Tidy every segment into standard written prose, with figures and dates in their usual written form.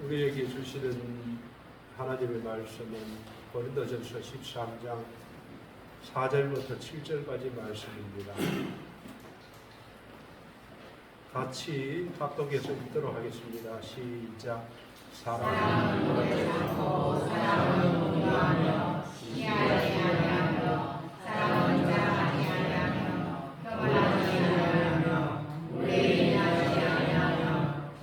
우리에게 주시는 하나님의 말씀은 고린도전서 13장 4절부터 7절까지 말씀입니다. 같이 합독해서 읽도록 하겠습니다. 시작. 사랑은 오래 참고 사랑은 공유하며 시기하지 아니하며 사랑은 자랑하지 아니하며 혐오하지 아니하며 우레인하지 아니하며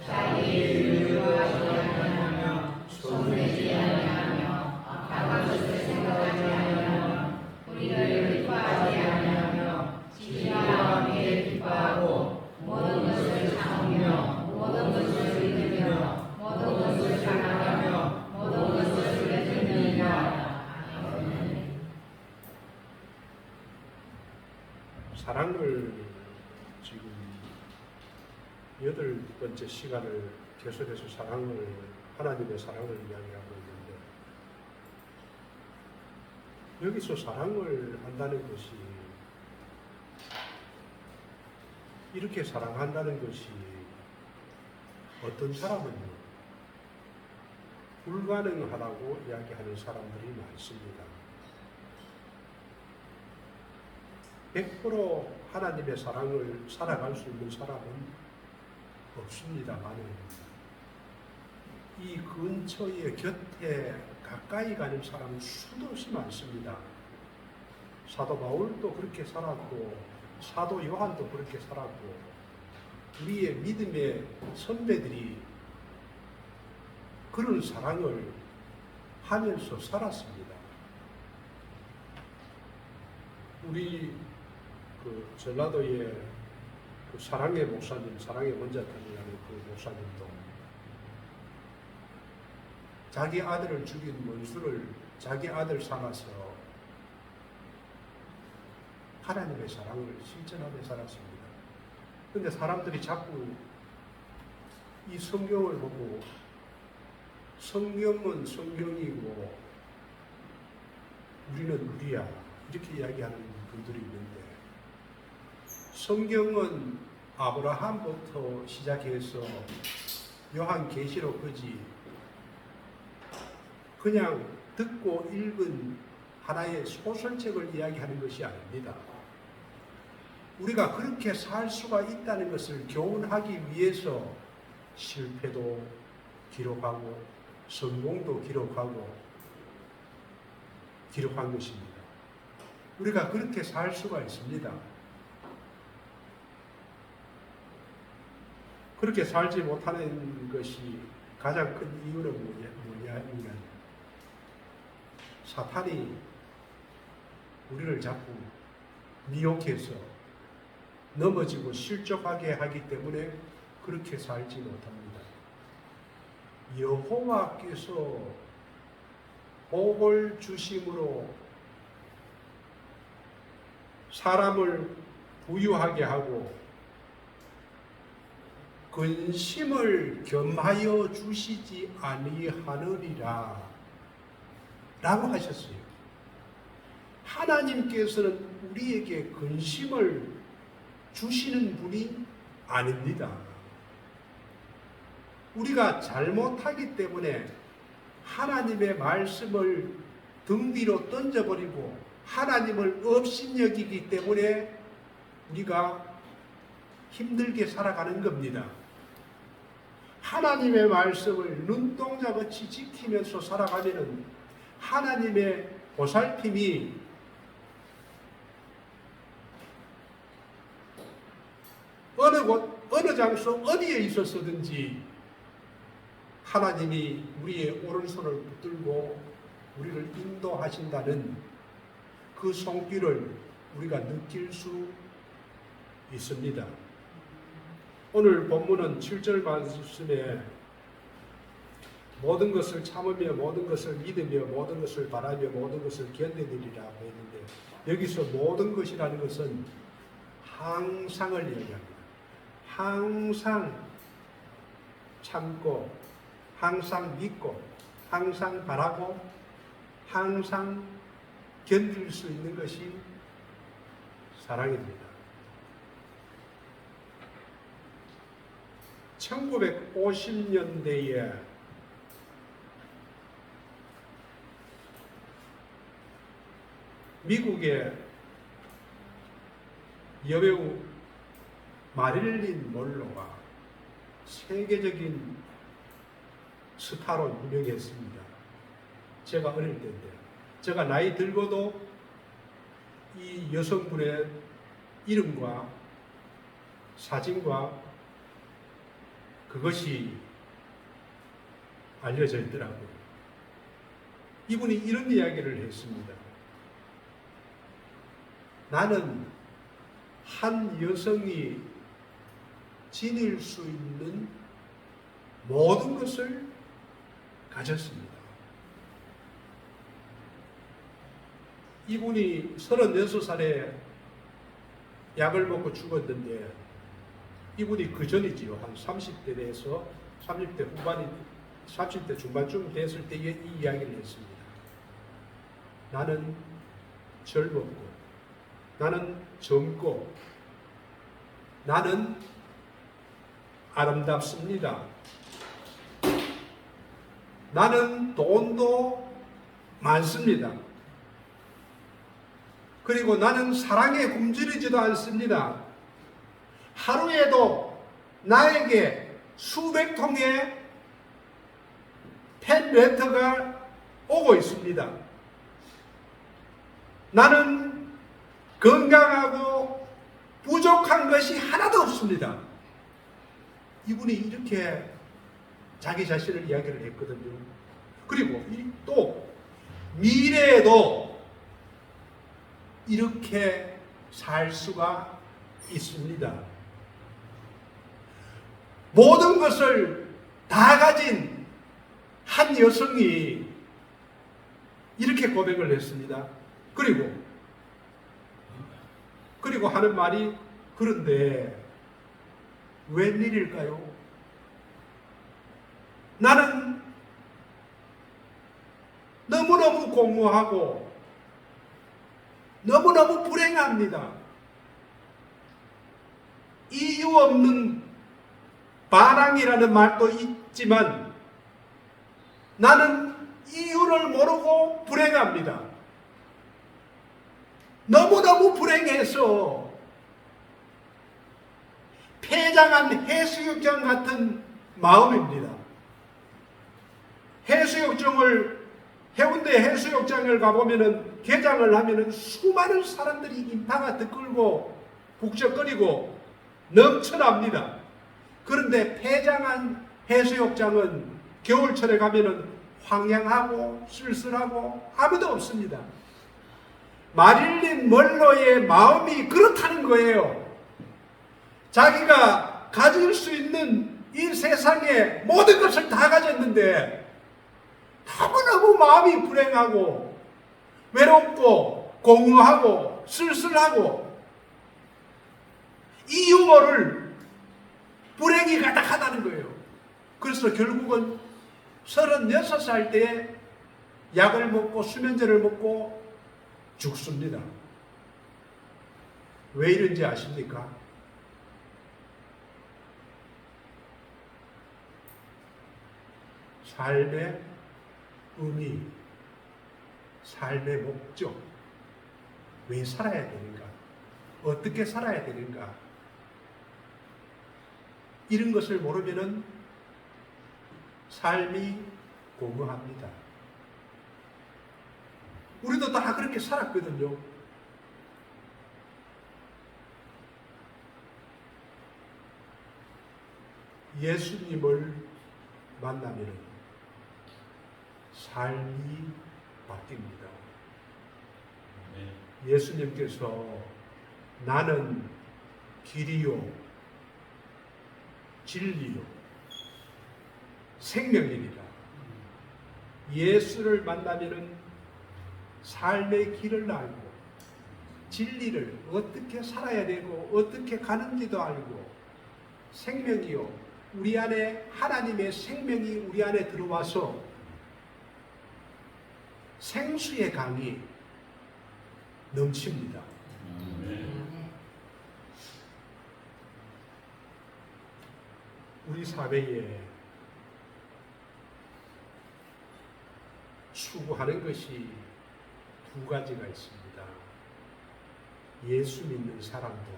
자기의 유익하지 아니하며 손대지 아니하며 악한 것을 생각하지 아니하며 우리를 기뻐하지 아니하며 지혜와 함께 기뻐하고 모든 것을 참으며 모든 것을 믿으며 모든 것을 사랑하며 모든 것을 믿으느니라. 사랑을 지금 8번째 시간을 계속해서 하나님의 사랑을 이야기하고 있는데, 여기서 사랑을 한다는 것이, 이렇게 사랑한다는 것이 어떤 사람은요, 불가능하다고 이야기하는 사람들이 많습니다. 100% 하나님의 사랑을 살아갈 수 있는 사람은 없습니다만, 이 근처에 곁에 가까이 가는 사람은 수도 없이 많습니다. 사도 바울도 그렇게 살았고, 사도 요한도 그렇게 살았고, 우리의 믿음의 선배들이 그런 사랑을 하면서 살았습니다. 우리 전라도의 사랑의 목사님, 사랑의 원자탄이라는 그 목사님도 자기 아들을 죽인 원수를 자기 아들 삼아서 하나님의 사랑을 실천하며 살았습니다. 그런데 사람들이 자꾸 이 성경을 보고 성경은 성경이고 우리는 우리야, 이렇게 이야기하는 분들이 있는데, 성경은 아브라함부터 시작해서 요한계시록까지 그냥 듣고 읽은 하나의 소설책을 이야기하는 것이 아닙니다. 우리가 그렇게 살 수가 있다는 것을 교훈하기 위해서 실패도 기록하고 성공도 기록한 것입니다. 우리가 그렇게 살 수가 있습니다. 그렇게 살지 못하는 것이 가장 큰 이유는 뭐냐면, 사탄이 우리를 자꾸 미혹해서 넘어지고 실족하게 하기 때문에 그렇게 살지 못합니다. 여호와께서 복을 주심으로 사람을 부유하게 하고 근심을 겸하여 주시지 아니하느니라 라고 하셨어요. 하나님께서는 우리에게 근심을 주시는 분이 아닙니다. 우리가 잘못하기 때문에 하나님의 말씀을 등 뒤로 던져버리고 하나님을 업신여기기 때문에 우리가 힘들게 살아가는 겁니다. 하나님의 말씀을 눈동자같이 지키면서 살아가면은 하나님의 보살핌이 어느 곳, 어느 장소, 어디에 있었든지 하나님이 우리의 오른손을 붙들고 우리를 인도하신다는 그 손길을 우리가 느낄 수 있습니다. 오늘 본문은 7절 말씀에 모든 것을 참으며 모든 것을 믿으며 모든 것을 바라며 모든 것을 견디느니라고 했는데, 여기서 모든 것이라는 것은 항상을 얘기합니다. 항상 참고, 항상 믿고, 항상 바라고, 항상 견딜 수 있는 것이 사랑입니다. 1950년대에 미국의 여배우 마릴린 먼로가 세계적인 스타로 유명했습니다. 제가 어릴 때인데, 제가 나이 들고도 이 여성분의 이름과 사진과 그것이 알려져 있더라고요. 이분이 이런 이야기를 했습니다. 나는 한 여성이 지닐 수 있는 모든 것을 가졌습니다. 이분이 36살에 약을 먹고 죽었는데, 이분이 그 전이지요. 한 30대 돼서 30대 중반쯤 됐을 때에 이 이야기를 했습니다. 나는 젊었고, 나는 젊고, 나는 아름답습니다. 나는 돈도 많습니다. 그리고 나는 사랑에 굶주리지도 않습니다. 하루에도 나에게 수백 통의 팬레터가 오고 있습니다. 나는 건강하고 부족한 것이 하나도 없습니다. 이분이 이렇게 자기 자신을 이야기를 했거든요. 그리고 또 미래에도 이렇게 살 수가 있습니다. 모든 것을 다 가진 한 여성이 이렇게 고백을 했습니다. 그리고 하는 말이, 그런데 웬일일까요? 나는 너무너무 공허하고 너무너무 불행합니다. 이유 없는 반항이라는 말도 있지만 나는 이유를 모르고 불행합니다. 너무너무 불행해서 폐장한 해수욕장 같은 마음입니다. 해운대 해수욕장을 가보면은, 개장을 하면은 수많은 사람들이 인파가 들끓고 북적거리고 넘쳐납니다. 그런데 폐장한 해수욕장은 겨울철에 가면은 황량하고 쓸쓸하고 아무도 없습니다. 마릴린 먼로의 마음이 그렇다는 거예요. 자기가 가질 수 있는 이 세상의 모든 것을 다 가졌는데 너무너무 마음이 불행하고 외롭고 공허하고 쓸쓸하고 이유 모를 불행이 가득하다는 거예요. 그래서 결국은 36살 때에 약을 먹고 수면제를 먹고 죽습니다. 왜 이런지 아십니까? 삶의 의미, 삶의 목적, 왜 살아야 되는가? 어떻게 살아야 되는가? 이런 것을 모르면은 삶이 공허합니다. 우리도 다 그렇게 살았거든요. 예수님을 만나면 삶이 바뀝니다. 예수님께서 나는 길이요 진리요 생명이니라. 예수를 만나면은 삶의 길을 알고 진리를 어떻게 살아야 되고 어떻게 가는지도 알고, 생명이요, 우리 안에 하나님의 생명이 우리 안에 들어와서 생수의 강이 넘칩니다. 우리 사회에 추구하는 것이 두 가지가 있습니다. 예수 믿는 사람도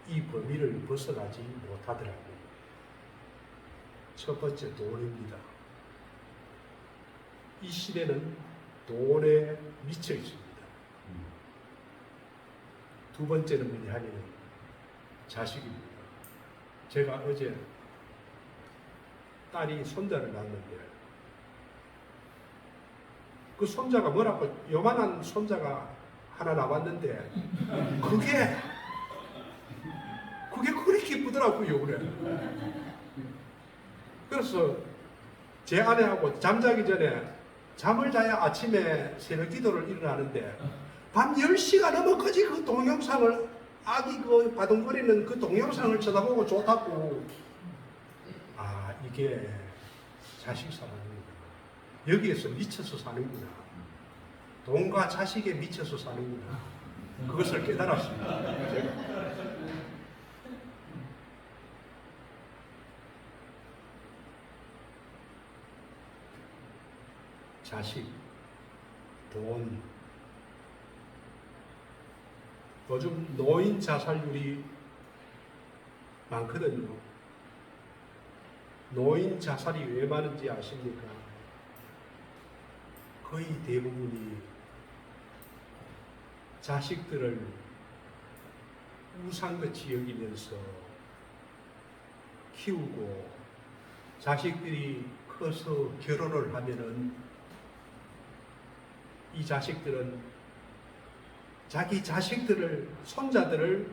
이 범위를 벗어나지 못하더라고요. 첫 번째, 돈입니다. 이 시대는 돈에 미쳐 있습니다. 두 번째는 뭐냐 하면 자식입니다. 제가 어제 딸이 손자를 낳았는데 그 손자가 뭐라고, 요만한 손자가 하나 나왔는데 그게 그렇게 기쁘더라고요. 그래. 그래서 제 아내하고 잠자기 전에 잠을 자야 아침에 새벽 기도를 일어나는데 밤 10시가 넘어까지 그 동영상을, 아기 그 바둥거리는 그 동영상을 쳐다보고 좋다고. 아, 이게 자식 사랑입니다. 여기에서 미쳐서 사는구나. 돈과 자식에 미쳐서 사는구나. 그것을 깨달았습니다. 제가. 자식, 돈. 요즘 노인 자살률이 많거든요. 노인 자살이 왜 많은지 아십니까? 거의 대부분이 자식들을 우상같이 여기면서 키우고, 자식들이 커서 결혼을 하면은 이 자식들은 자기 자식들을, 손자들을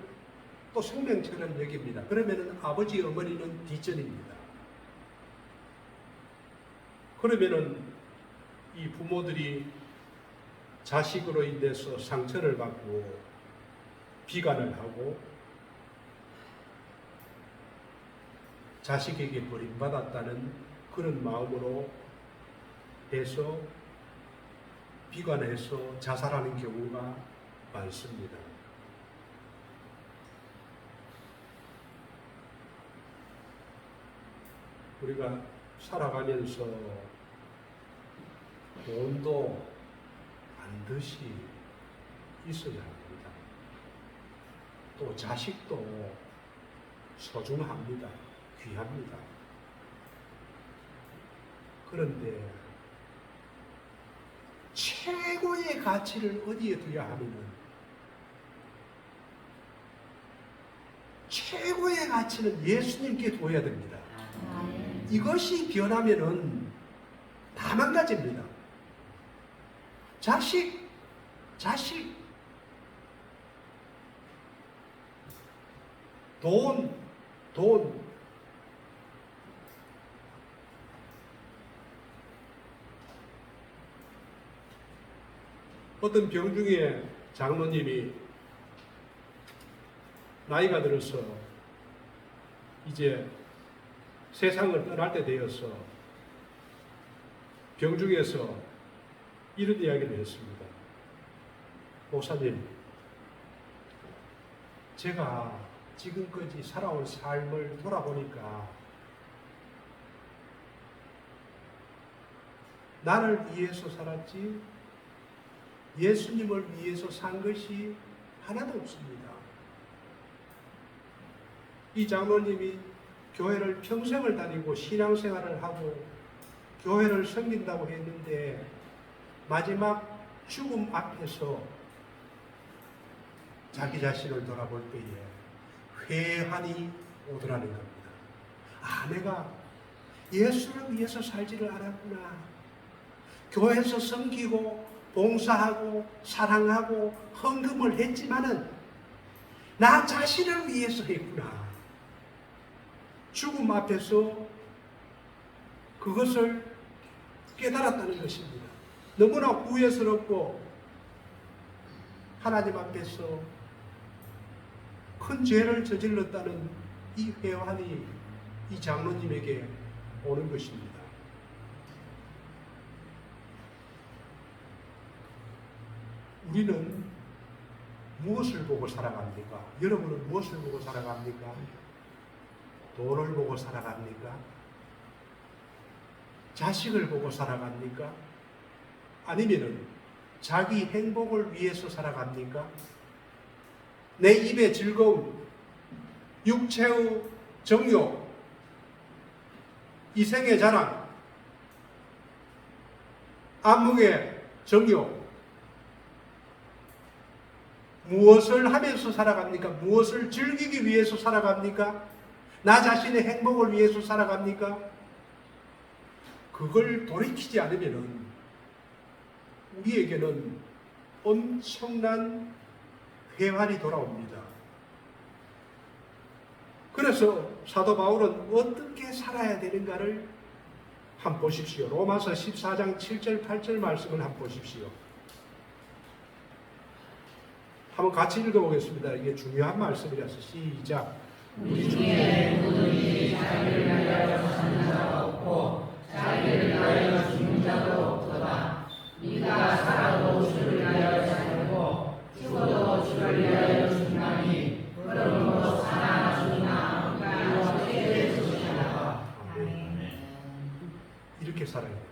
또 생명처럼 여깁니다. 그러면은 아버지, 어머니는 뒷전입니다. 그러면은 이 부모들이 자식으로 인해서 상처를 받고 비관을 하고 자식에게 버림받았다는 그런 마음으로 해서 비관해서 자살하는 경우가 많습니다. 우리가 살아가면서 돈도 반드시 있어야 합니다. 또 자식도 소중합니다. 귀합니다. 그런데 최고의 가치를 어디에 두어야 하면은, 최고의 가치는 예수님께 둬야 됩니다. 이것이 변하면은 다 망가집니다. 자식, 돈. 어떤 병중에 장로님이 나이가 들어서 이제 세상을 떠날 때 되어서 병중에서 이런 이야기를 했습니다. 목사님, 제가 지금까지 살아온 삶을 돌아보니까 나를 위해서 살았지 예수님을 위해서 산 것이 하나도 없습니다. 이 장로님이 교회를 평생을 다니고 신앙생활을 하고 교회를 섬긴다고 했는데 마지막 죽음 앞에서 자기 자신을 돌아볼 때에 회한이 오더라는 겁니다. 아, 내가 예수를 위해서 살지를 않았구나. 교회에서 섬기고 봉사하고 사랑하고 헌금을 했지만은 나 자신을 위해서 했구나. 죽음 앞에서 그것을 깨달았다는 것입니다. 너무나 후회스럽고 하나님 앞에서 큰 죄를 저질렀다는 이 회환이 이 장로님에게 오는 것입니다. 우리는 무엇을 보고 살아갑니까? 여러분은 무엇을 보고 살아갑니까? 돈을 보고 살아갑니까? 자식을 보고 살아갑니까? 아니면은 자기 행복을 위해서 살아갑니까? 내 입의 즐거움, 육체의 정욕, 이생의 자랑, 안목의 정욕, 무엇을 하면서 살아갑니까? 무엇을 즐기기 위해서 살아갑니까? 나 자신의 행복을 위해서 살아갑니까? 그걸 돌이키지 않으면 우리에게는 엄청난 회환이 돌아옵니다. 그래서 사도 바울은 어떻게 살아야 되는가를 한번 보십시오. 로마서 14장 7절 8절 말씀을 한번 보십시오. 한번 같이 읽어보겠습니다. 이게 중요한 말씀이라서 시작. 우리 중에 누구든지 자기를 위하여 사는 자가 없고 자기를 위하여 죽는 자도 없도다. 네가 살아도 주를 위하여 살고 죽어도 주를 위하여 죽나니 그러므로 사나 죽으나 우리가 어떻게 되시리까. 이렇게 살아야 됩니다.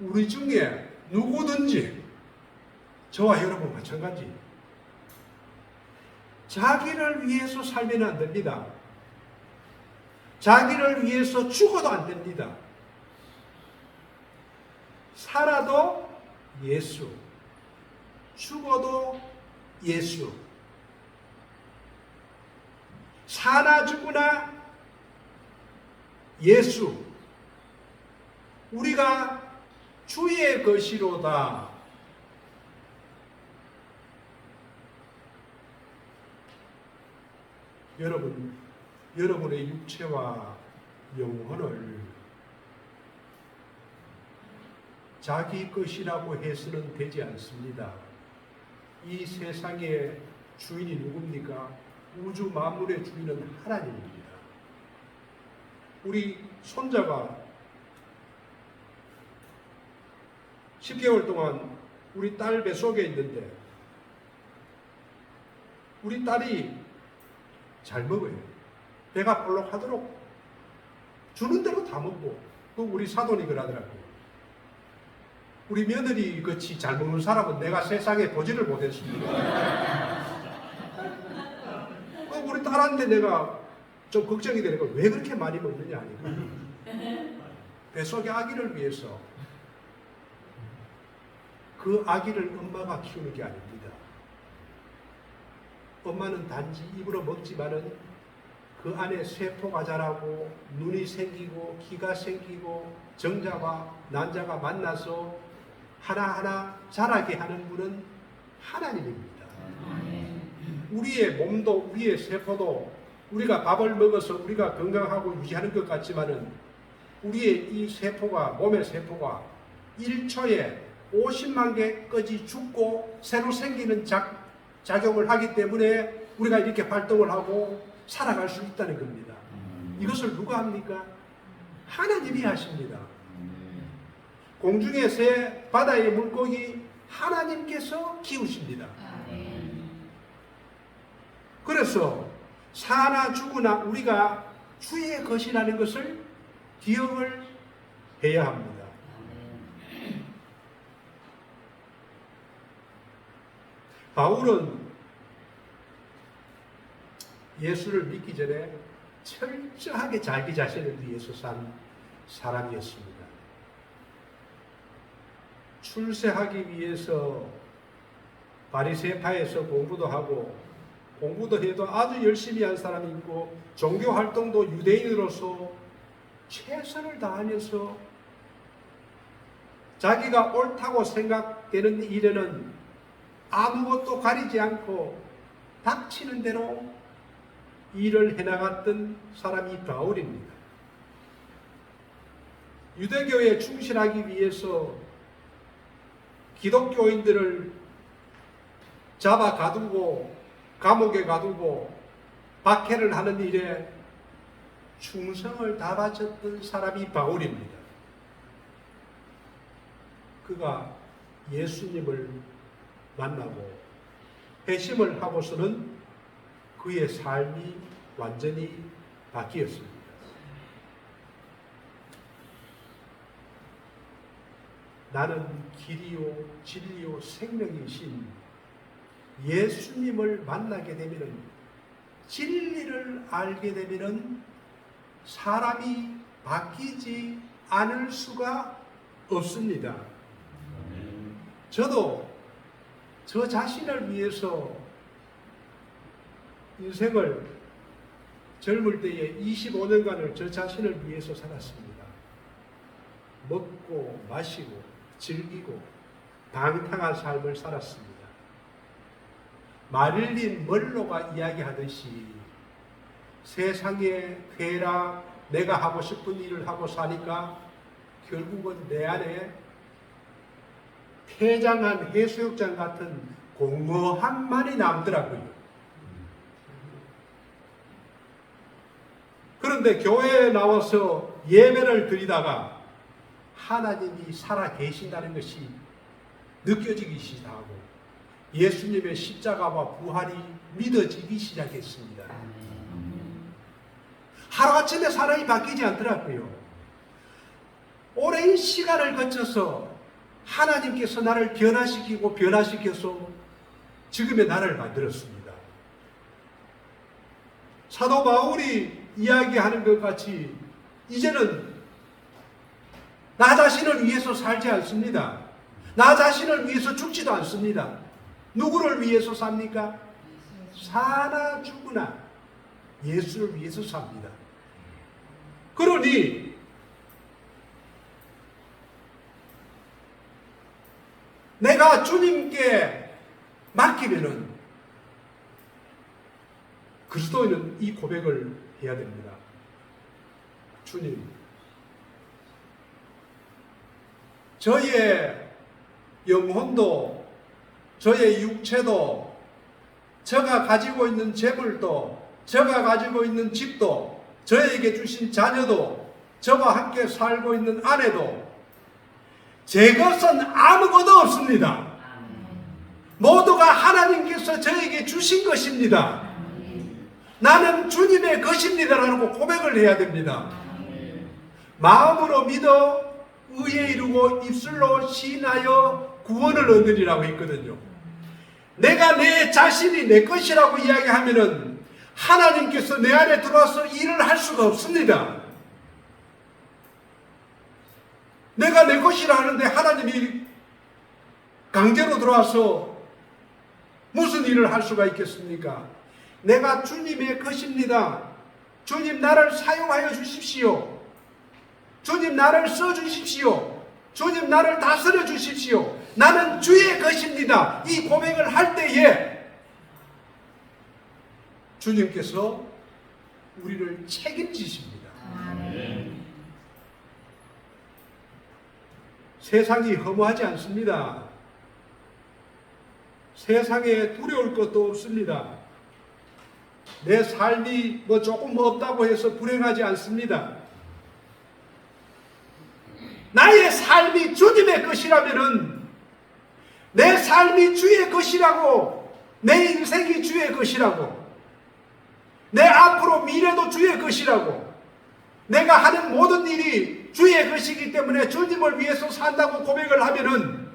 우리 중에 누구든지 저와 여러분 마찬가지 자기를 위해서 살면 안 됩니다. 자기를 위해서 죽어도 안 됩니다. 살아도 예수, 죽어도 예수. 사나 죽으나 예수. 우리가 주의 것이로다. 여러분의 육체와 영혼을 자기 것이라고 해서는 되지 않습니다. 이 세상의 주인이 누굽니까? 우주 만물의 주인은 하나님입니다. 우리 손자가 10개월 동안 우리 딸 뱃속에 있는데 우리 딸이 잘 먹어요. 배가 볼록하도록 주는 대로 다 먹고 또 우리 사돈이 그러더라고요. 우리 며느리 같이 잘 먹는 사람은 내가 세상에 보지를 못했습니다. 우리 딸한테 내가 좀 걱정이 되는 건 왜 그렇게 많이 먹느냐 아니고 뱃속의 아기를 위해서 그 아기를 엄마가 키우는 게 아닙니다. 엄마는 단지 입으로 먹지만은 그 안에 세포가 자라고 눈이 생기고 귀가 생기고 정자와 난자가 만나서 하나하나 자라게 하는 분은 하나님입니다. 우리의 몸도 우리의 세포도 우리가 밥을 먹어서 우리가 건강하고 유지하는 것 같지만은 우리의 이 세포가 몸의 세포가 1초에 50만 개까지 죽고 새로 생기는 작용을 하기 때문에 우리가 이렇게 활동을 하고 살아갈 수 있다는 겁니다. 이것을 누가 합니까? 하나님이 하십니다. 공중의 새, 바다의 물고기 하나님께서 키우십니다. 그래서 사나 죽으나 우리가 주의 것이라는 것을 기억을 해야 합니다. 바울은 예수를 믿기 전에 철저하게 자기 자신을 위해서 산 사람이었습니다. 출세하기 위해서 바리새파에서 공부도 하고 공부도 해도 아주 열심히 한 사람이 있고 종교 활동도 유대인으로서 최선을 다하면서 자기가 옳다고 생각되는 일에는 아무것도 가리지 않고 닥치는 대로 일을 해나갔던 사람이 바울입니다. 유대교에 충실하기 위해서 기독교인들을 잡아 가두고 감옥에 가두고 박해를 하는 일에 충성을 다 바쳤던 사람이 바울입니다. 그가 예수님을 만나고 회심을 하고서는 그의 삶이 완전히 바뀌었습니다. 나는 길이요 진리요 생명이신 예수님을 만나게 되면은, 진리를 알게 되면은 사람이 바뀌지 않을 수가 없습니다. 저도 저 자신을 위해서 인생을 젊을 때에 25년간을 저 자신을 위해서 살았습니다. 먹고 마시고 즐기고 방탕한 삶을 살았습니다. 마릴린 먼로가 이야기하듯이 세상의 쾌락, 내가 하고 싶은 일을 하고 사니까 결국은 내 안에 폐장한 해수욕장 같은 공허함만이 남더라고요. 그런데 교회에 나와서 예배를 드리다가 하나님이 살아 계신다는 것이 느껴지기 시작하고 예수님의 십자가와 부활이 믿어지기 시작했습니다. 하루아침에 사람이 바뀌지 않더라고요. 오랜 시간을 거쳐서 하나님께서 나를 변화시키고 변화시켜서 지금의 나를 만들었습니다. 사도 바울이 이야기하는 것 같이 이제는 나 자신을 위해서 살지 않습니다. 나 자신을 위해서 죽지도 않습니다. 누구를 위해서 삽니까? 사나 죽으나 예수를 위해서 삽니다. 그러니 내가 주님께 맡기면은 그리스도인은 이 고백을 해야 됩니다. 주님, 저의 영혼도 저의 육체도 저가 가지고 있는 재물도 저가 가지고 있는 집도 저에게 주신 자녀도 저와 함께 살고 있는 아내도 제 것은 아무것도 없습니다. 모두가 하나님께서 저에게 주신 것입니다. 나는 주님의 것입니다라고 고백을 해야 됩니다. 마음으로 믿어 의에 이르고 입술로 시인하여 구원을 얻으리라고 했거든요. 내가 내 자신이 내 것이라고 이야기하면은 하나님께서 내 안에 들어와서 일을 할 수가 없습니다. 내가 내 것이라 하는데 하나님이 강제로 들어와서 무슨 일을 할 수가 있겠습니까? 내가 주님의 것입니다. 주님 나를 사용하여 주십시오. 주님 나를 써 주십시오. 주님 나를 다스려 주십시오. 나는 주의 것입니다. 이 고백을 할 때에 주님께서 우리를 책임지십니다. 세상이 허무하지 않습니다. 세상에 두려울 것도 없습니다. 내 삶이 조금 없다고 해서 불행하지 않습니다. 나의 삶이 주님의 것이라면은 내 삶이 주의 것이라고, 내 인생이 주의 것이라고, 내 앞으로 미래도 주의 것이라고, 내가 하는 모든 일이 주의 것이기 때문에 주님을 위해서 산다고 고백을 하면은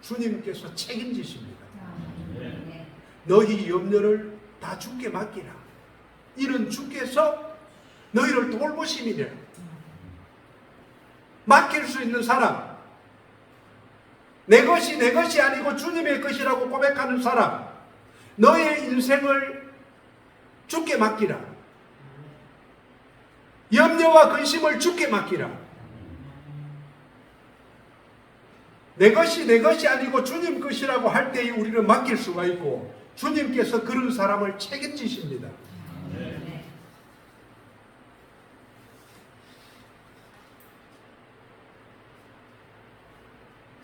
주님께서 책임지십니다. 너희 염려를 다 주께 맡기라. 이는 주께서 너희를 돌보심이라. 맡길 수 있는 사람, 내 것이 내 것이 아니고 주님의 것이라고 고백하는 사람, 너의 인생을 주께 맡기라. 염려와 근심을 주께 맡기라. 내 것이 내 것이 아니고 주님 것이라고 할 때에 우리는 맡길 수가 있고 주님께서 그런 사람을 책임지십니다.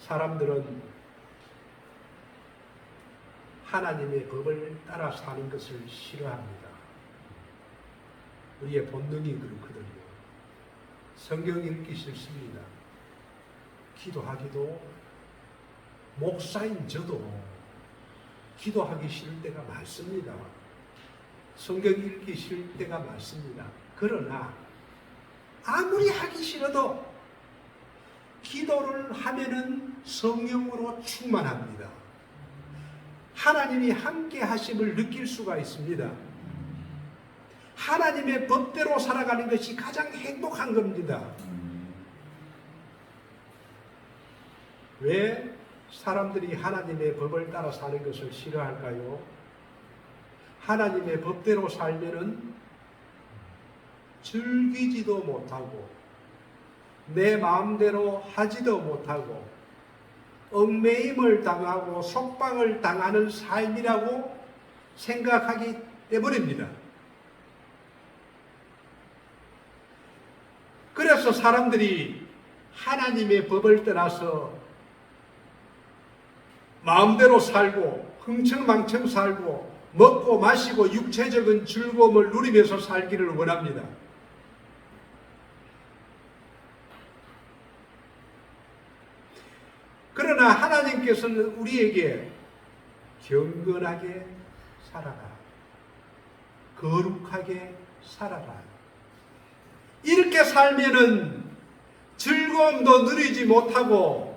사람들은 하나님의 법을 따라 사는 것을 싫어합니다. 우리의 본능이 그렇거든요. 성경 읽기 싫습니다. 기도하기도, 목사인 저도 기도하기 싫을 때가 많습니다. 성경 읽기 싫을 때가 많습니다. 그러나 아무리 하기 싫어도 기도를 하면은 성령으로 충만합니다. 하나님이 함께 하심을 느낄 수가 있습니다. 하나님의 법대로 살아가는 것이 가장 행복한 겁니다. 왜 사람들이 하나님의 법을 따라 사는 것을 싫어할까요? 하나님의 법대로 살면은 즐기지도 못하고 내 마음대로 하지도 못하고 얽매임을 당하고 속박을 당하는 삶이라고 생각하기 때문입니다. 그래서 사람들이 하나님의 법을 떠나서 마음대로 살고 흥청망청 살고 먹고 마시고 육체적인 즐거움을 누리면서 살기를 원합니다. 그러나 하나님께서는 우리에게 경건하게 살아라, 거룩하게 살아라, 이렇게 살면은 즐거움도 누리지 못하고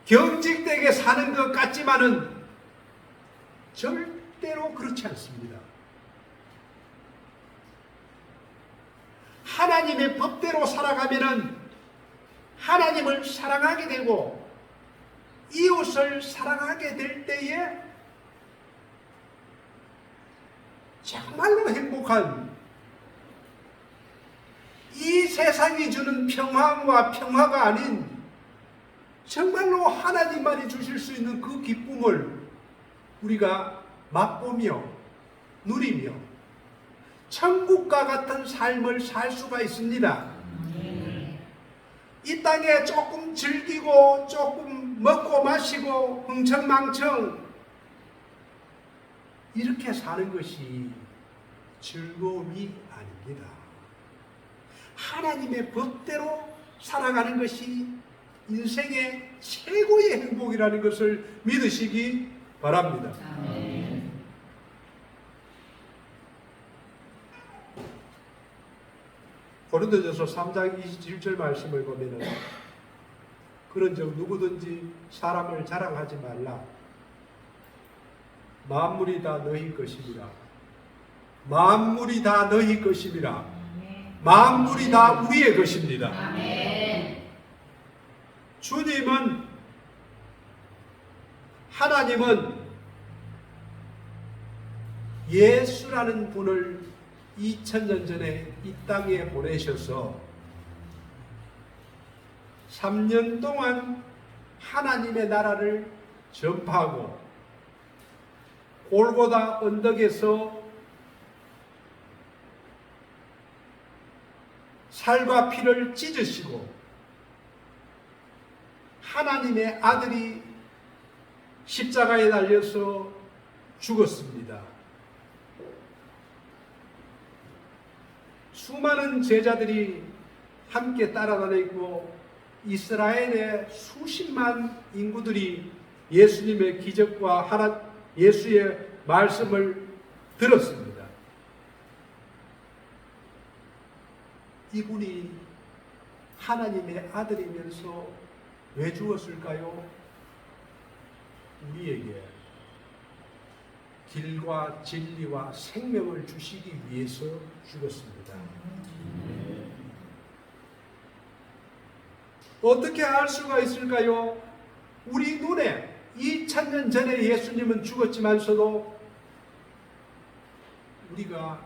경직되게 사는 것 같지만은 절대로 그렇지 않습니다. 하나님의 법대로 살아가면은 하나님을 사랑하게 되고 이웃을 사랑하게 될 때에 정말로 행복한, 이 세상이 주는 평안과 평화가 아닌 정말로 하나님만이 주실 수 있는 그 기쁨을 우리가 맛보며 누리며 천국과 같은 삶을 살 수가 있습니다. 이 땅에 조금 즐기고 조금 먹고 마시고 흥청망청 이렇게 사는 것이 즐거움이 아닙니다. 하나님의 법대로 살아가는 것이 인생의 최고의 행복이라는 것을 믿으시기 바랍니다. 아멘. 고린도전서 3장 27절 말씀을 보면은 그런즉 누구든지 사람을 자랑하지 말라. 만물이 다 너희 것이니라. 만물이 다 너희 것이니라. 만물이 다 우리의 것입니다. 아멘. 주님은, 하나님은 예수라는 분을 2000년 전에 이 땅에 보내셔서 3년 동안 하나님의 나라를 전파하고 골고다 언덕에서 살과 피를 찢으시고 하나님의 아들이 십자가에 달려서 죽었습니다. 수많은 제자들이 함께 따라다니고 이스라엘의 수십만 인구들이 예수님의 기적과 예수의 말씀을 들었습니다. 이분이 하나님의 아들이면서 왜 죽었을까요? 우리에게 길과 진리와 생명을 주시기 위해서 죽었습니다. 어떻게 알 수가 있을까요? 우리 눈에 2000년 전에 예수님은 죽었지만서도 우리가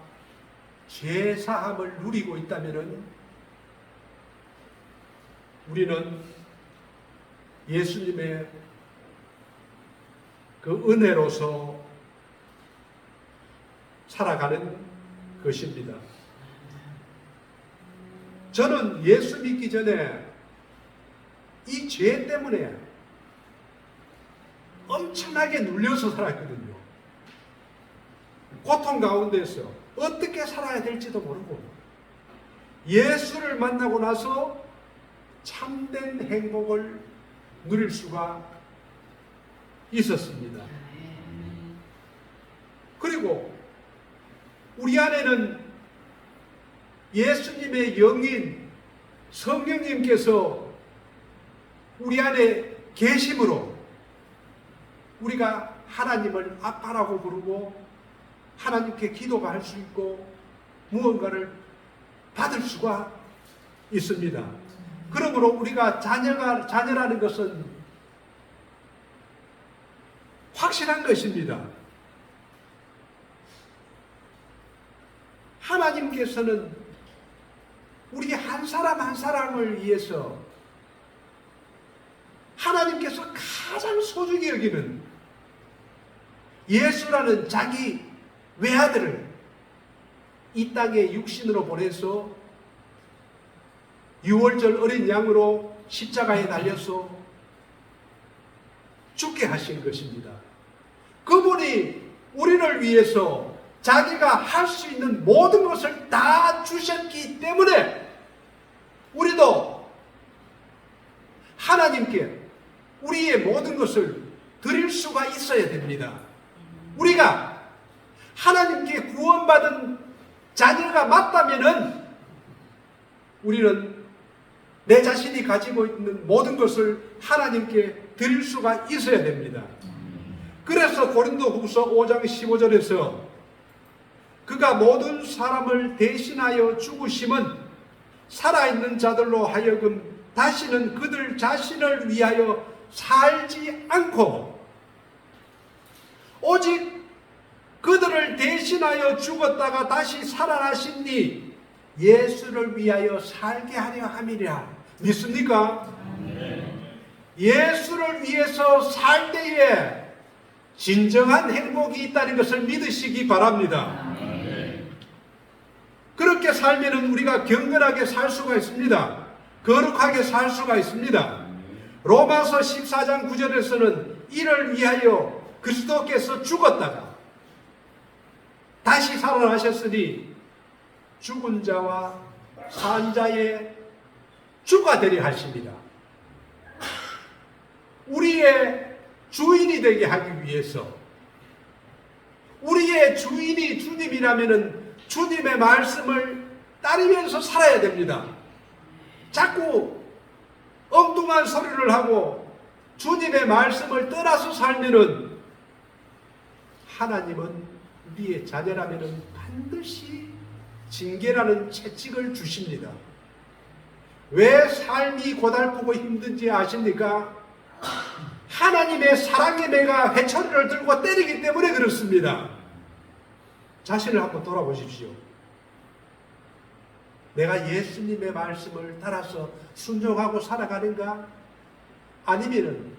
죄사함을 누리고 있다면 우리는 예수님의 그 은혜로서 살아가는 것입니다. 저는 예수 믿기 전에 이 죄 때문에 엄청나게 눌려서 살았거든요. 고통 가운데서 어떻게 살아야 될지도 모르고 예수를 만나고 나서 참된 행복을 누릴 수가 있었습니다. 그리고 우리 안에는 예수님의 영인 성령님께서 우리 안에 계심으로 우리가 하나님을 아빠라고 부르고 하나님께 기도가 할 수 있고 무언가를 받을 수가 있습니다. 그러므로 우리가 자녀라는 것은 확실한 것입니다. 하나님께서는 우리 한 사람 한 사람을 위해서 하나님께서 가장 소중히 여기는 예수라는 자기 외아들을 이 땅에 육신으로 보내서 유월절 어린 양으로 십자가에 달려서 죽게 하신 것입니다. 그분이 우리를 위해서 자기가 할 수 있는 모든 것을 다 주셨기 때문에 우리도 하나님께 우리의 모든 것을 드릴 수가 있어야 됩니다. 우리가 하나님께 구원받은 자녀가 맞다면은 우리는 내 자신이 가지고 있는 모든 것을 하나님께 드릴 수가 있어야 됩니다. 그래서 고린도후서 5장 15절에서 그가 모든 사람을 대신하여 죽으심은 살아있는 자들로 하여금 다시는 그들 자신을 위하여 살지 않고 오직 그들을 대신하여 죽었다가 다시 살아나시니 예수를 위하여 살게 하려 함이라. 믿습니까? 예수를 위해서 살 때에 진정한 행복이 있다는 것을 믿으시기 바랍니다. 그렇게 살면 우리가 경건하게 살 수가 있습니다. 거룩하게 살 수가 있습니다. 로마서 14장 9절에서는 이를 위하여 그리스도께서 죽었다가 다시 살아나셨으니 죽은 자와 산 자의 주가 되려 하십니다. 우리의 주인이 되게 하기 위해서 우리의 주인이 주님이라면 주님의 말씀을 따르면서 살아야 됩니다. 자꾸 엉뚱한 소리를 하고 주님의 말씀을 떠나서 살면은 하나님은 우리의 자녀라면은 반드시 징계라는 채찍을 주십니다. 왜 삶이 고달프고 힘든지 아십니까? 하나님의 사랑의 매가 회초리를 들고 때리기 때문에 그렇습니다. 자신을 한번 돌아보십시오. 내가 예수님의 말씀을 따라서 순종하고 살아가는가? 아니면은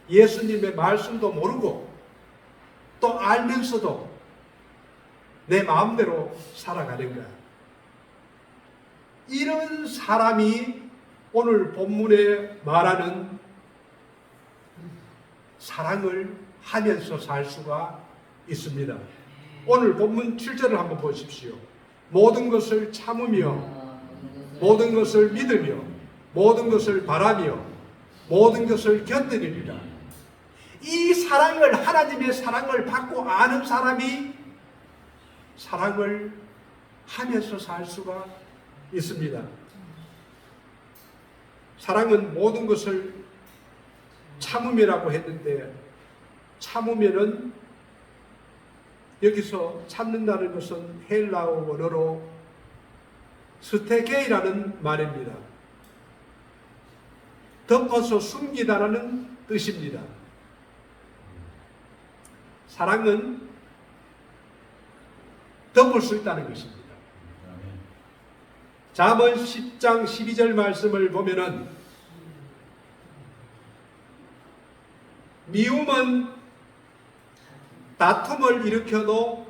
예수님의 말씀도 모르고 또 알면서도 내 마음대로 살아가는가? 이런 사람이 오늘 본문에 말하는 사랑을 하면서 살 수가 있습니다. 오늘 본문 7절을 한번 보십시오. 모든 것을 참으며 모든 것을 믿으며 모든 것을 바라며 모든 것을 견디리라. 이 사랑을 하나님의 사랑을 받고 아는 사람이 사랑을 하면서 살 수가 있습니다. 사랑은 모든 것을 참음이라고 했는데 참으면은 여기서 참는다는 것은 헬라어 원어로 스테게이라는 말입니다. 덮어서 숨기다라는 뜻입니다. 사랑은 덮을 수 있다는 것입니다. 잠언 10장 12절 말씀을 보면은 미움은 다툼을 일으켜도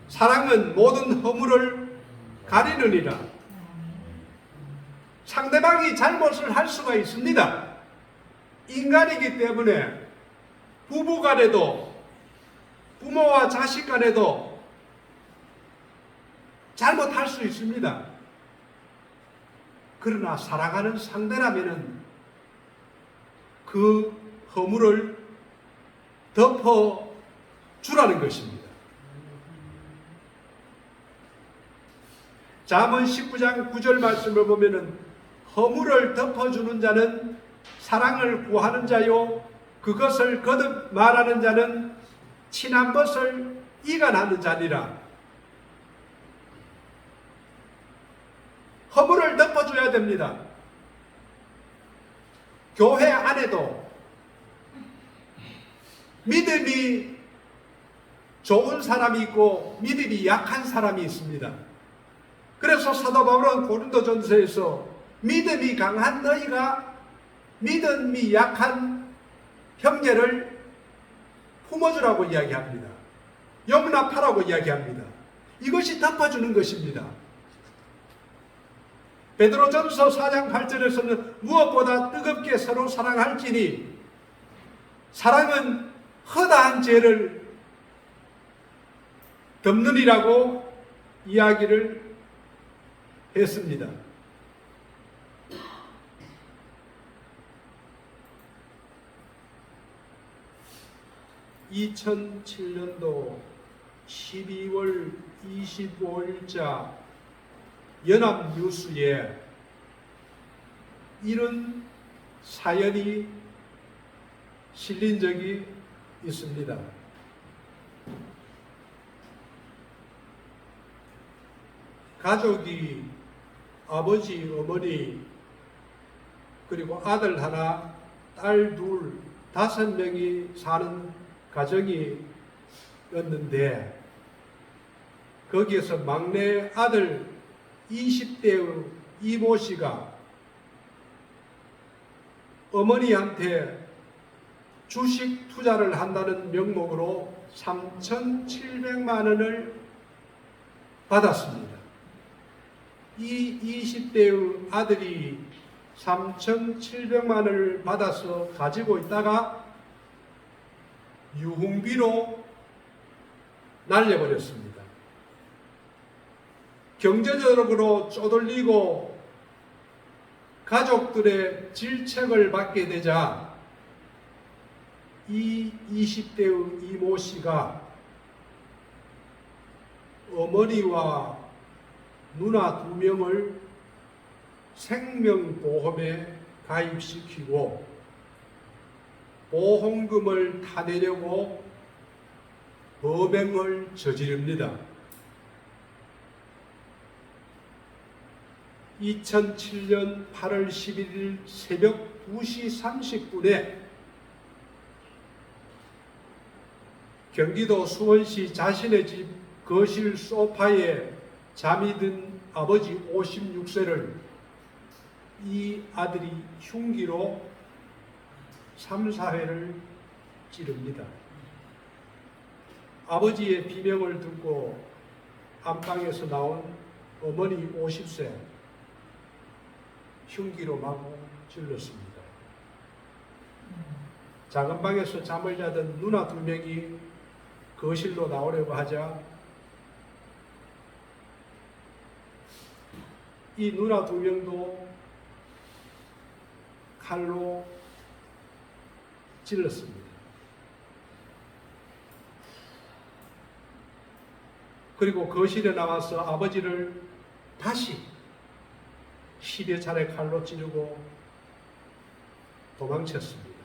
사랑은 모든 허물을 가리느니라. 상대방이 잘못을 할 수가 있습니다. 인간이기 때문에 부부 간에도 부모와 자식 간에도 잘못할 수 있습니다. 그러나 사랑하는 상대라면은 그 허물을 덮어 주라는 것입니다. 잠언 19장 9절 말씀을 보면은 허물을 덮어주는 자는 사랑을 구하는 자요 그것을 거듭 말하는 자는 친한 것을 이간하는 자니라. 허물을 덮어줘야 됩니다. 교회 안에도 믿음이 좋은 사람이 있고 믿음이 약한 사람이 있습니다. 그래서 사도 바울은 고린도전서에서 믿음이 강한 너희가 믿음이 약한 형제를 품어주라고 이야기합니다. 용납하라고 이야기합니다. 이것이 덮어주는 것입니다. 베드로전서 4장 8절에서는 무엇보다 뜨겁게 서로 사랑할지니 사랑은 허다한 죄를 덮느니라고 이야기를 했습니다. (2007년도 12월 25일자) 연합뉴스에 이런 사연이 실린 적이 있습니다. 가족이 아버지, 어머니, 그리고 아들 하나, 딸 둘, 5명이 사는 가정이었는데 거기에서 막내 아들 20대의 이모 씨가 어머니한테 주식 투자를 한다는 명목으로 3,700만 원을 받았습니다. 이 20대의 아들이 3,700만 원을 받아서 가지고 있다가 유흥비로 날려버렸습니다. 경제적으로 쪼들리고 가족들의 질책을 받게 되자 이 20대의 이모 씨가 어머니와 누나 2명을 생명보험에 가입시키고 보험금을 타내려고 범행을 저지릅니다. 2007년 8월 11일 새벽 2시 30분에 경기도 수원시 자신의 집 거실 소파에 잠이 든 아버지 56세를 이 아들이 흉기로 3, 4회를 찌릅니다. 아버지의 비명을 듣고 안방에서 나온 어머니 50세 흉기로 마구 찔렀습니다. 작은 방에서 잠을 자던 누나 2명이 거실로 나오려고 하자 이 누나 2명도 칼로 찔렀습니다. 그리고 거실에 나와서 아버지를 다시 10여 차례 칼로 찌르고 도망쳤습니다.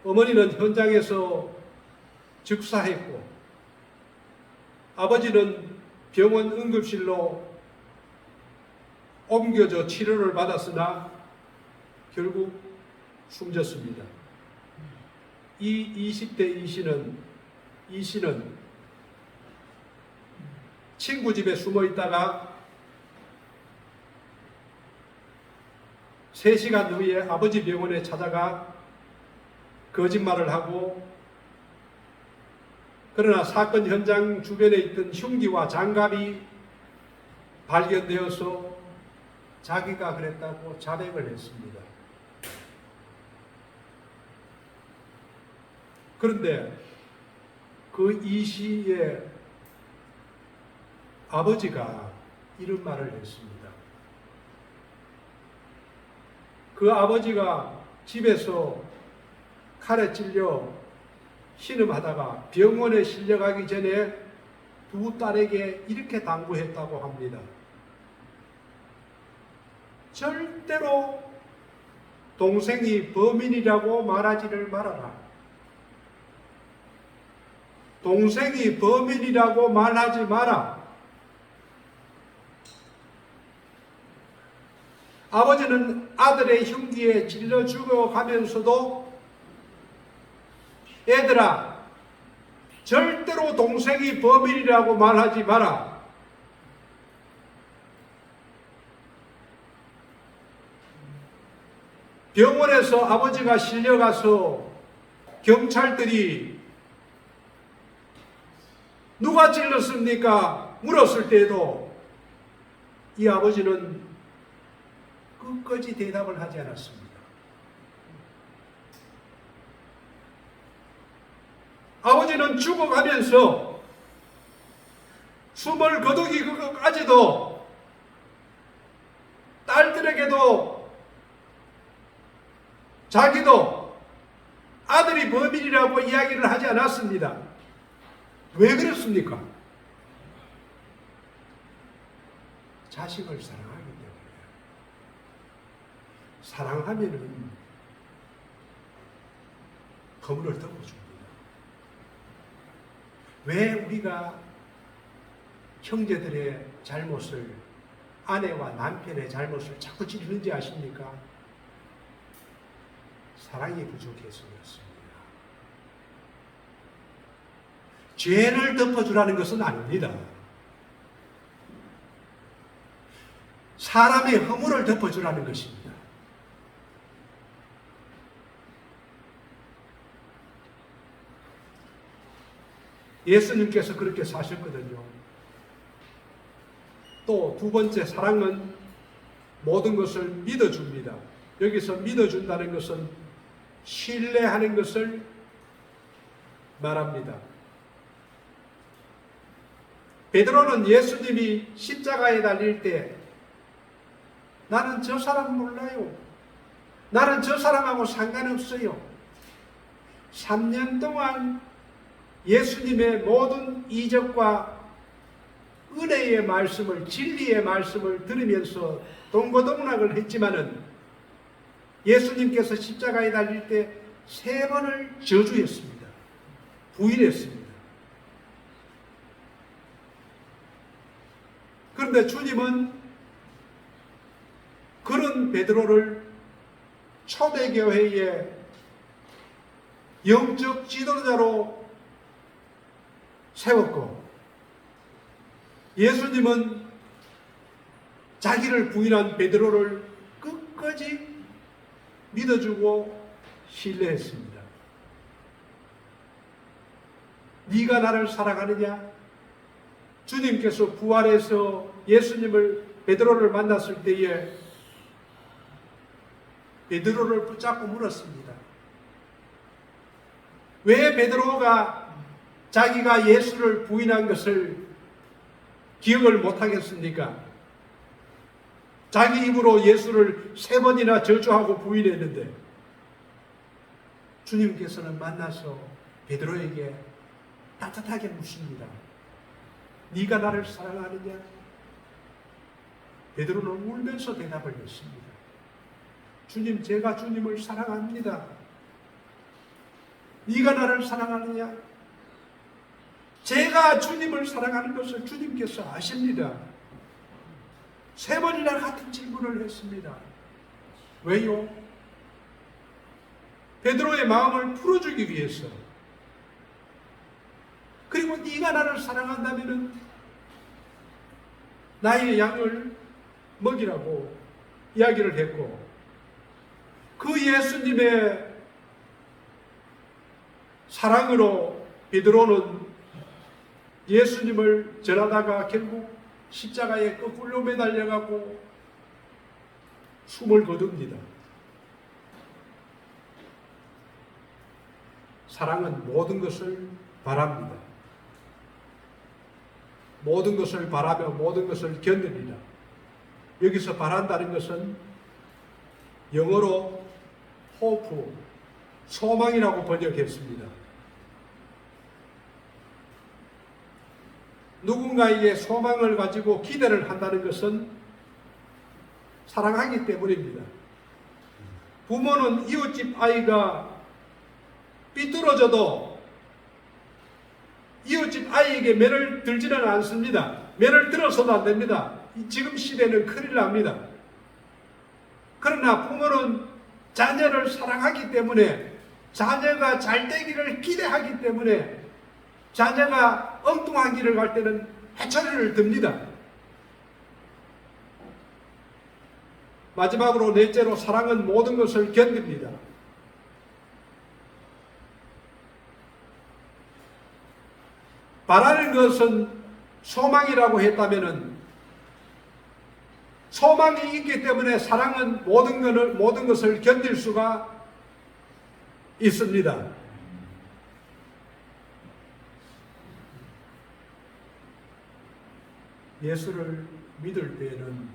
어머니는 현장에서 즉사했고 아버지는 병원 응급실로 옮겨져 치료를 받았으나 결국 숨졌습니다. 이 20대 이 씨는 친구 집에 숨어 있다가 3시간 후에 아버지 병원에 찾아가 거짓말을 하고 그러나 사건 현장 주변에 있던 흉기와 장갑이 발견되어서 자기가 그랬다고 자백을 했습니다. 그런데 그 이 씨의 아버지가 이런 말을 했습니다. 그 아버지가 집에서 칼에 찔려 신음하다가 병원에 실려가기 전에 두 딸에게 이렇게 당부했다고 합니다. 절대로 동생이 범인이라고 말하지를 말아라. 동생이 범인이라고 말하지 마라. 아버지는 아들의 흉기에 찔러 죽어가면서도 애들아, 절대로 동생이 범인이라고 말하지 마라. 병원에서 아버지가 실려가서 경찰들이 누가 찔렀습니까? 물었을 때에도 이 아버지는 끝까지 대답을 하지 않았습니다. 아버지는 죽어가면서 숨을 거두기까지도 딸들에게도 자기도 아들이 범인이라고 이야기를 하지 않았습니다. 왜 그렇습니까? 자식을 사랑하기 때문에. 사랑하면은 허물을 덮어줍니다. 왜 우리가 형제들의 잘못을, 아내와 남편의 잘못을 자꾸 찌르는지 아십니까? 사랑이 부족해서였습니다. 죄를 덮어주라는 것은 아닙니다. 사람의 허물을 덮어주라는 것입니다. 예수님께서 그렇게 사셨거든요. 또 두 번째, 사랑은 모든 것을 믿어줍니다. 여기서 믿어준다는 것은 신뢰하는 것을 말합니다. 베드로는 예수님이 십자가에 달릴 때 나는 저 사람 몰라요. 나는 저 사람하고 상관없어요. 3년 동안 예수님의 모든 이적과 은혜의 말씀을, 진리의 말씀을 들으면서 동고동락을 했지만은 예수님께서 십자가에 달릴 때 3번을 저주했습니다. 부인했습니다. 그런데 주님은 그런 베드로를 초대교회의 영적 지도자로 세웠고, 예수님은 자기를 부인한 베드로를 끝까지 믿어주고 신뢰했습니다. 네가 나를 사랑하느냐? 주님께서 부활해서 예수님을, 베드로를 만났을 때에 베드로를 붙잡고 물었습니다. 왜 베드로가 자기가 예수를 부인한 것을 기억을 못하겠습니까? 자기 입으로 예수를 3번이나 저주하고 부인했는데 주님께서는 만나서 베드로에게 따뜻하게 묻습니다. 네가 나를 사랑하느냐? 베드로는 울면서 대답을 했습니다. 주님, 제가 주님을 사랑합니다. 네가 나를 사랑하느냐? 제가 주님을 사랑하는 것을 주님께서 아십니다. 3번이나 같은 질문을 했습니다. 왜요? 베드로의 마음을 풀어주기 위해서. 그리고 네가 나를 사랑한다면 나의 양을 먹이라고 이야기를 했고, 그 예수님의 사랑으로 베드로는 예수님을 전하다가 결국 십자가에 거꾸로 매달려가고 숨을 거둡니다. 사랑은 모든 것을 바랍니다. 모든 것을 바라며 모든 것을 견딥니다. 여기서 바란다는 것은 영어로 hope, 소망이라고 번역했습니다. 누군가에게 소망을 가지고 기대를 한다는 것은 사랑하기 때문입니다. 부모는 이웃집 아이가 삐뚤어져도 이웃집 아이에게 매를 들지는 않습니다. 매를 들어서도 안 됩니다. 지금 시대는 큰일 납니다. 그러나 부모는 자녀를 사랑하기 때문에, 자녀가 잘 되기를 기대하기 때문에 자녀가 엉뚱한 길을 갈 때는 해처리를 듭니다. 마지막으로 넷째로, 사랑은 모든 것을 견딥니다. 바라는 것은 소망이라고 했다면은, 소망이 있기 때문에 사랑은 모든 것을 견딜 수가 있습니다. 예수를 믿을 때에는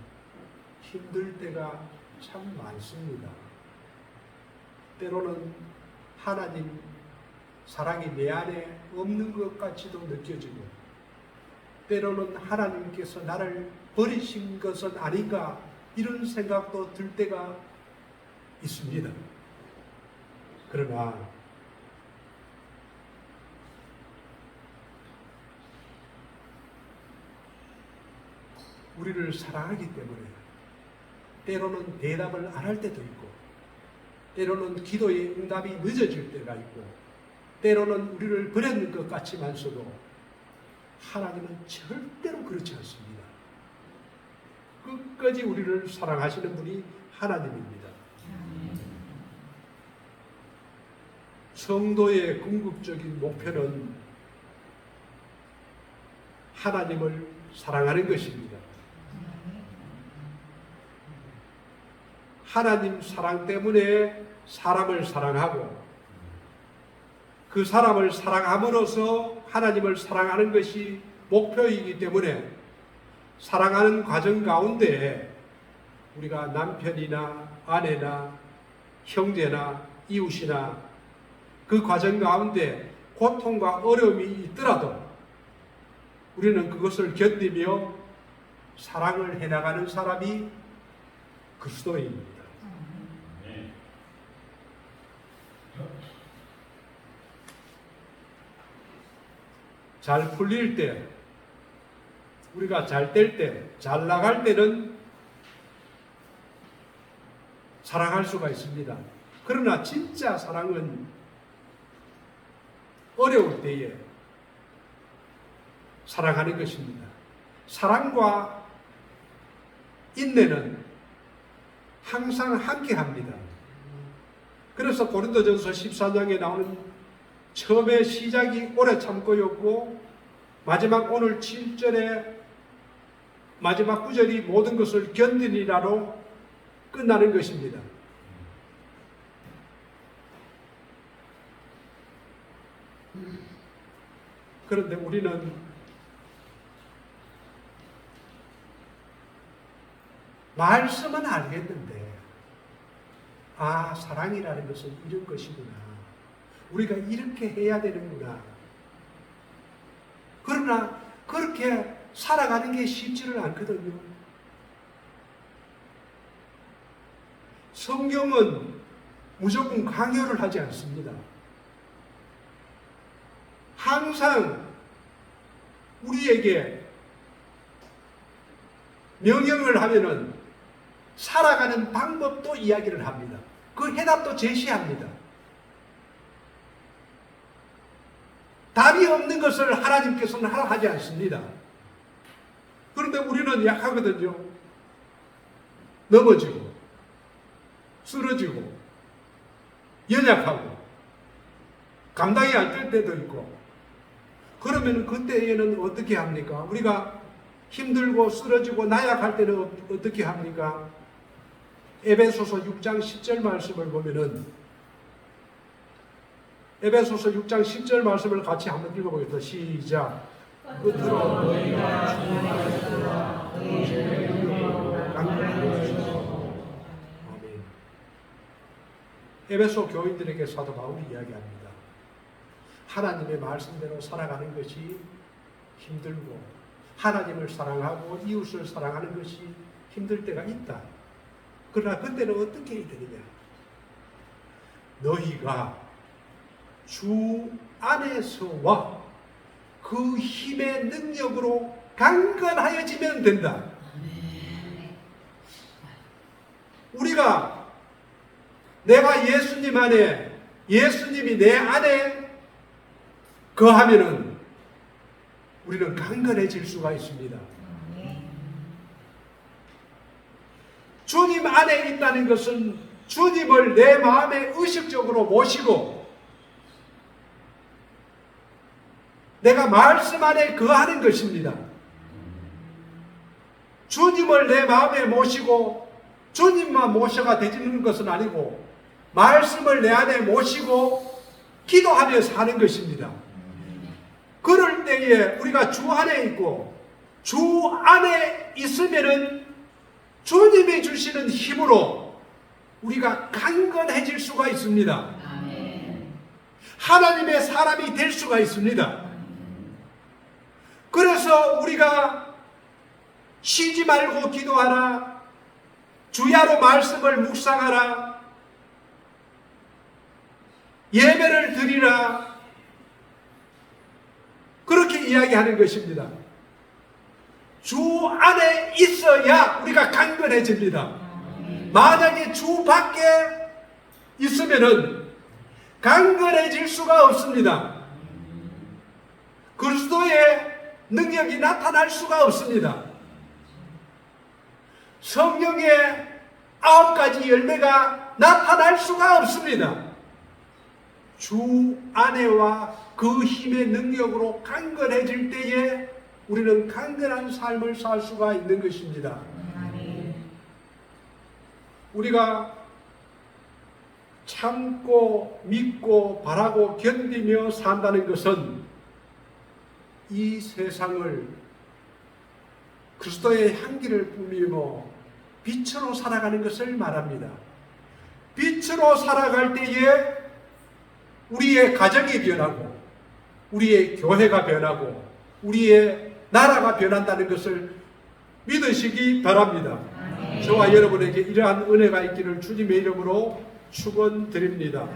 힘들 때가 참 많습니다. 때로는 하나님 사랑이 내 안에 없는 것 같이도 느껴지고, 때로는 하나님께서 나를 버리신 것은 아닌가, 이런 생각도 들 때가 있습니다. 그러나 우리를 사랑하기 때문에 때로는 대답을 안 할 때도 있고, 때로는 기도의 응답이 늦어질 때가 있고, 때로는 우리를 버렸는 것 같지만서도 하나님은 절대로 그렇지 않습니다. 끝까지 우리를 사랑하시는 분이 하나님입니다. 성도의 궁극적인 목표는 하나님을 사랑하는 것입니다. 하나님 사랑 때문에 사람을 사랑하고, 그 사람을 사랑함으로써 하나님을 사랑하는 것이 목표이기 때문에, 사랑하는 과정 가운데 우리가 남편이나 아내나 형제나 이웃이나 그 과정 가운데 고통과 어려움이 있더라도 우리는 그것을 견디며 사랑을 해나가는 사람이 그리스도인입니다. 잘 풀릴 때, 우리가 잘 될 때, 잘 나갈 때는 사랑할 수가 있습니다. 그러나 진짜 사랑은 어려울 때에 사랑하는 것입니다. 사랑과 인내는 항상 함께합니다. 그래서 고린도전서 14장에 나오는 처음에 시작이 오래 참고였고, 마지막 오늘 7절에 마지막 구절이 모든 것을 견디니라로 끝나는 것입니다. 그런데 우리는 말씀은 알겠는데, 아, 사랑이라는 것은 이런 것이구나, 우리가 이렇게 해야 되는구나. 그러나 그렇게 살아가는 게 쉽지를 않거든요. 성경은 무조건 강요를 하지 않습니다. 항상 우리에게 명령을 하면은 살아가는 방법도 이야기를 합니다. 그 해답도 제시합니다. 답이 없는 것을 하나님께서는 하지 않습니다. 그런데 우리는 약하거든요. 넘어지고, 쓰러지고, 연약하고, 감당이 안 될 때도 있고, 그러면 그때에는 어떻게 합니까? 우리가 힘들고 쓰러지고 나약할 때는 어떻게 합니까? 에베소서 6장 10절 말씀을 보면은, 에베소서 6장 10절 말씀을 같이 한번 읽어보겠습니다. 시작. 끝으로 너희가 주님과 그의 죄를 강구하여 주시고. 아멘. 에베소 교인들에게 사도 바울이 이야기합니다. 하나님의 말씀대로 살아가는 것이 힘들고 하나님을 사랑하고 이웃을 사랑하는 것이 힘들 때가 있다. 그러나 그때는 어떻게 해야 되느냐? 너희가 주 안에서와 그 힘의 능력으로 강건하여지면 된다. 우리가 내가 예수님 안에, 예수님이 내 안에 거하면은 우리는 강건해질 수가 있습니다. 주님 안에 있다는 것은 주님을 내 마음에 의식적으로 모시고 내가 말씀 안에 거하는 것입니다. 주님을 내 마음에 모시고 주님만 모셔가 되지는 것은 아니고 말씀을 내 안에 모시고 기도하며 사는 것입니다. 그럴 때에 우리가 주 안에 있고 주 안에 있으면은 주님이 주시는 힘으로 우리가 강건해질 수가 있습니다. 하나님의 사람이 될 수가 있습니다. 그래서 우리가 쉬지 말고 기도하라, 주야로 말씀을 묵상하라, 예배를 드리라, 그렇게 이야기하는 것입니다. 주 안에 있어야 우리가 강건해집니다. 만약에 주 밖에 있으면은 강건해질 수가 없습니다. 그리스도의 능력이 나타날 수가 없습니다. 성령의 9가지 열매가 나타날 수가 없습니다. 주 안에와 그 힘의 능력으로 강건해질 때에 우리는 강건한 삶을 살 수가 있는 것입니다. 우리가 참고 믿고 바라고 견디며 산다는 것은 이 세상을 그리스도의 향기를 뿜으며 빛으로 살아가는 것을 말합니다. 빛으로 살아갈 때에 우리의 가정이 변하고 우리의 교회가 변하고 우리의 나라가 변한다는 것을 믿으시기 바랍니다. 저와 여러분에게 이러한 은혜가 있기를 주님의 이름으로 축원드립니다.